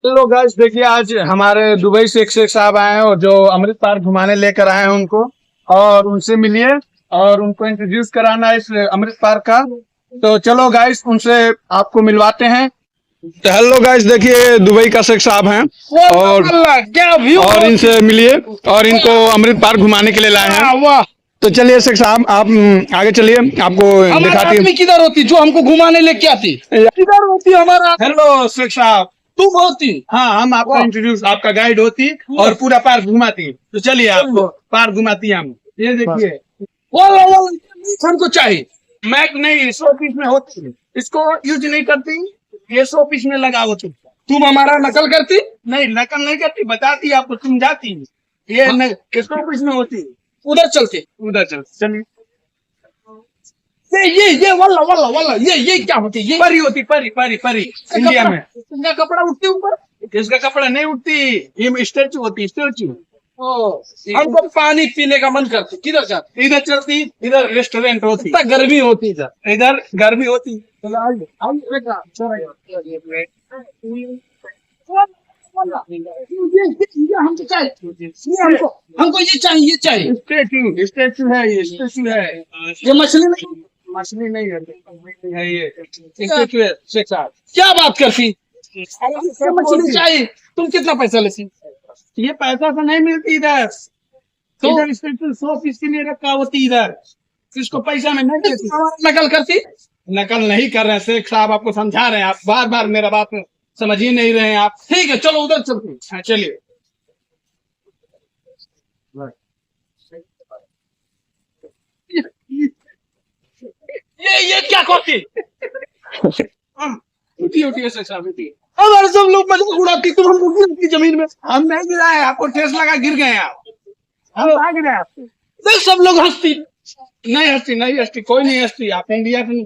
Hello guys, देखिए आज हमारे दुबई से एक शेख साहब आए हैं और जो अमृत पार्क घुमाने लेकर आए हैं उनको, और उनसे मिलिए और उनको इंट्रोड्यूस कराना है इस अमृत पार्क का। तो चलो गाइस, उनसे आपको मिलवाते हैं। तो हेलो गाइस, देखिए दुबई का शेख साहब हैं और क्या व्यू और इनसे मिलिए और इनको अमृत पार्क घुमाने के लिए लाए हैं। वाह। तो चलिए शेख साहब, आप आगे चलिए, आपको हमारा दिखाती आदमी किधर होती जो हमको घुमाने लेके आती? किधर होती हमारा? हेलो शेख साहब। तुम होती। हाँ, हम आपका इंट्रोड्यूस, आपका गाइड होती और पूरा पार्क घुमाती। तो चलिए, आपको पार्क घुमाती हम। ये देखिए, वाला हमको चाहिए। मैक नहीं, शो पीस में होती, इसको यूज नहीं करती, ये शो पीस में लगा होती। तुम हमारा नकल करती? नहीं, नकल नहीं करती, बताती आपको, तुम जाती। ये शो पीस में होती। उधर चलते। उधर चल, चलिए। ये वाला वाला वाला ये क्या होती? ये परी होती, परी परी परी इंडिया में। इसका कपड़ा उठती ऊपर। इसका कपड़ा नहीं उठती, ये स्टेचू होती, स्टेचू। हमको पानी पीने का मन करती, किधर जाती? इधर चलती, इधर रेस्टोरेंट होती, इतना गर्मी होती इधर गर्मी होती। ये हमको चाहिए, हमको ये चाहिए, ये चाहिए। स्टेचू, स्टेचू है, ये स्टेचू है। ये मछली नहीं? मछली नहीं है, ये स्टेचू है शेख साहब। क्या बात करती? ये मछली चाहिए। तुम कितना पैसा लेती? ये पैसा तो नहीं मिलती इधर, तो इधर स्टेचू 100 पीस के लिए रखा होती इधर, इसको पैसा में नहीं देती। नकल करती? नकल नहीं कर रहे हैं शेख साहब, आपको समझा रहे हैं, आप बार बार मेरा बात समझ ही नहीं रहे हैं आप। ठीक है, चलो उधर चलते हैं। हाँ, चलिए। ये क्या करती? उठी है शेख साहब, उठी। हमारे सब लोग मजाक उड़ाती, तुम हमको गिरती जमीन में। हम नहीं गिराए, आपको ठेस लगा गिर गए आप। हम भाग रहे हैं। देख सब लोग हंसती। नहीं हंसती, नहीं हंसती, कोई नहीं हंसती। आप इंडिया से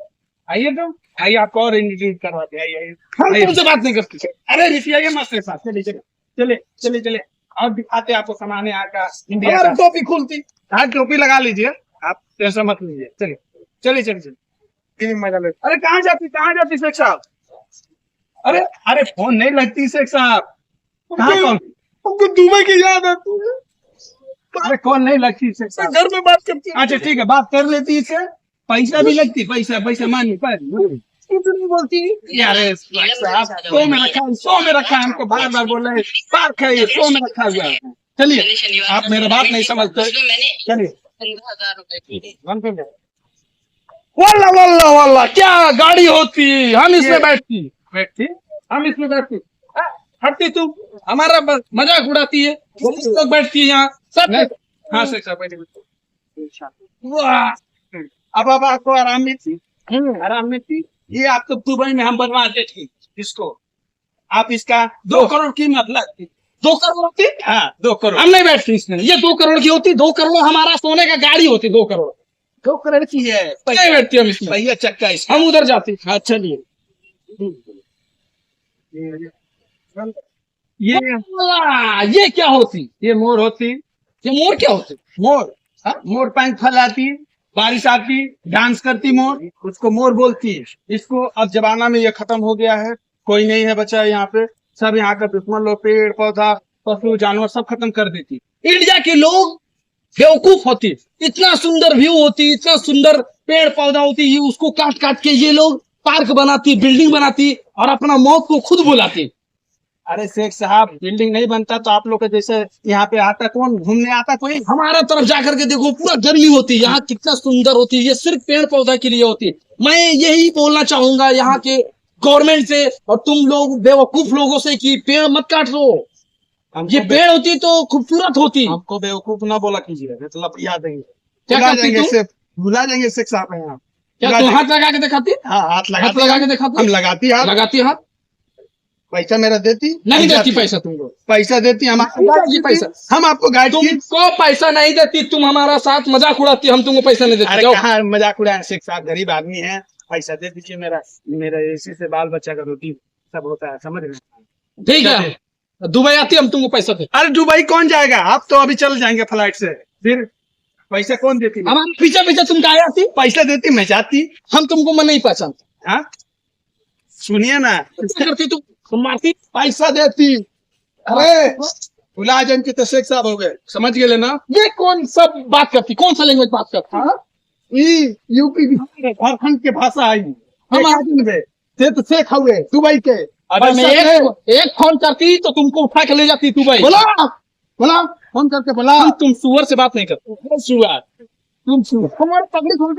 आइए, तो आइए, आपको और इंट्रोड्यूस करवाते, आइए हम आइए। तुमसे बात नहीं करती। अरे रिसिया मस्त है साथ, चलिए चलिए चलिए चलिए चलिए, और दिखाते आपको सामान यहाँ का, इंडिया हमारी का। टोपी खुलती। हाँ, टोपी लगा लीजिए, आप टेंशन मत लीजिए। चलिए चलिए चलिए चलिए, मजा ले। अरे कहाँ जाती शेख साहब? अरे अरे, फोन नहीं लगती शेख साहब। कहाँ कौन? हमको दुबई की याद आती है। अरे कौन नहीं लगती शेख साहब? घर में बात करती। अच्छा ठीक है, बात कर लेती इससे, पैसा भी लगती, पैसा पैसा मानिए पर इतनी बोलती। यार साहब, 100 में रखा है, 100 में रखा है, हमको बार बार बोल रहे हैं पार्क है, ये 100 में रखा हुआ है। चलिए, आप मेरा बात नहीं समझते, चलिए। वाला वाला वाला क्या गाड़ी होती, हम इसमें बैठती। बैठती, हम इसमें बैठती। हटती तू, हमारा मजाक उड़ाती है। पुलिस लोग बैठती है यहाँ सब। हाँ शेख साहब, बैठिए। वाह। अब आपको आराम मिलती, आराम मिलती। ये आपको दुबई में हम बनवाते थे इसको, आप इसका 2 करोड़ कीमत लगती। 2 करोड़ होती? हाँ, 2 करोड़। हम नहीं बैठती इसमें। ये 2 करोड़ की होती। 2 करोड़ हमारा सोने का गाड़ी होती। 2 करोड़ 2 करोड़ की है, नहीं बैठती हम इसमें। पहिया चक्का इसका। हम उधर जाते। हाँ चलिए। ये क्या होती? ये मोर होती, ये मोर क्या होती? मोर। हाँ, मोर पंख फैलाती, बारिश आती, डांस करती मोर, उसको मोर बोलती है। इसको अब जमाना में ये खत्म हो गया है, कोई नहीं है बचा यहाँ पे, सब यहाँ का दुश्मन लोग पेड़ पौधा पशु जानवर सब खत्म कर देती। इंडिया के लोग बेवकूफ होती। इतना सुंदर व्यू होती, इतना सुंदर पेड़ पौधा होती, ये उसको काट काट के ये लोग पार्क बनाती, बिल्डिंग बनाती और अपना मौत को खुद बुलाती। अरे शेख साहब, बिल्डिंग नहीं बनता तो आप लोग के जैसे यहाँ पे आता कौन, घूमने आता कोई? हमारा तरफ जाकर के देखो, पूरा गर्मी होती, यहाँ कितना सुंदर होती। ये सिर्फ पेड़ पौधा के लिए होती। मैं यही बोलना चाहूंगा यहाँ के गवर्नमेंट से और तुम लोग बेवकूफ लोगों से कि पेड़ मत काट दो। ये पेड़ होती तो खूबसूरत होती। हमको बेवकूफ ना बोला कीजिए, मतलब याद देंगे, क्या भुला करती जाएंगे, तुम? भुला जाएंगे शेख साहब हैं आप। क्या तुम हाथ लगा के दिखाती? हाँ, हाथ हाथ लगा के दिखाती? हम लगाती, हाथ लगाती हाथ? पैसा मेरा देती नहीं देती पैसा तुमको? पैसा देती हम, ये पैसा हम आपको गाइड की। तुमको पैसा नहीं देती, तुम हमारा साथ मजाक उड़ाती, हम तुमको पैसा नहीं देते। अरे जाओ। कहाँ मजाक उड़ाए शेख साहब, गरीब आदमी है, पैसा दे दीजिए, मेरा मेरा इसी से बाल बच्चा का रोटी सब होता है, समझ रहे हैं? ठीक है, दुबई आती हम तुमको पैसा दे। अरे दुबई कौन जाएगा, आप तो अभी चल जाएंगे फ्लाइट से, फिर पैसा कौन देती? हमारे पीछे पीछे तुम कहाँ आती? पैसा देती, मैं जाती। हम तुमको मैं नहीं पहचानते। हाँ, सुनिए ना, क्या करती तुम? तुम मारती पैसा देती। अरे भुला जन के तो शेख साहब हो गए, समझ गए ना। ये कौन सब बात करती, कौन सा लैंग्वेज बात करती? हाँ यूपी बिहार झारखंड के भाषा आई। हम ते तो शेख हुए दुबई के। अगर मैं एक फोन करती तो तुमको उठा के ले जाती दुबई। बोला बोला फोन करके बोला। तुम सुअर से बात नहीं करते, सुअर, तुम सुअर। हमारे पगड़ी खोल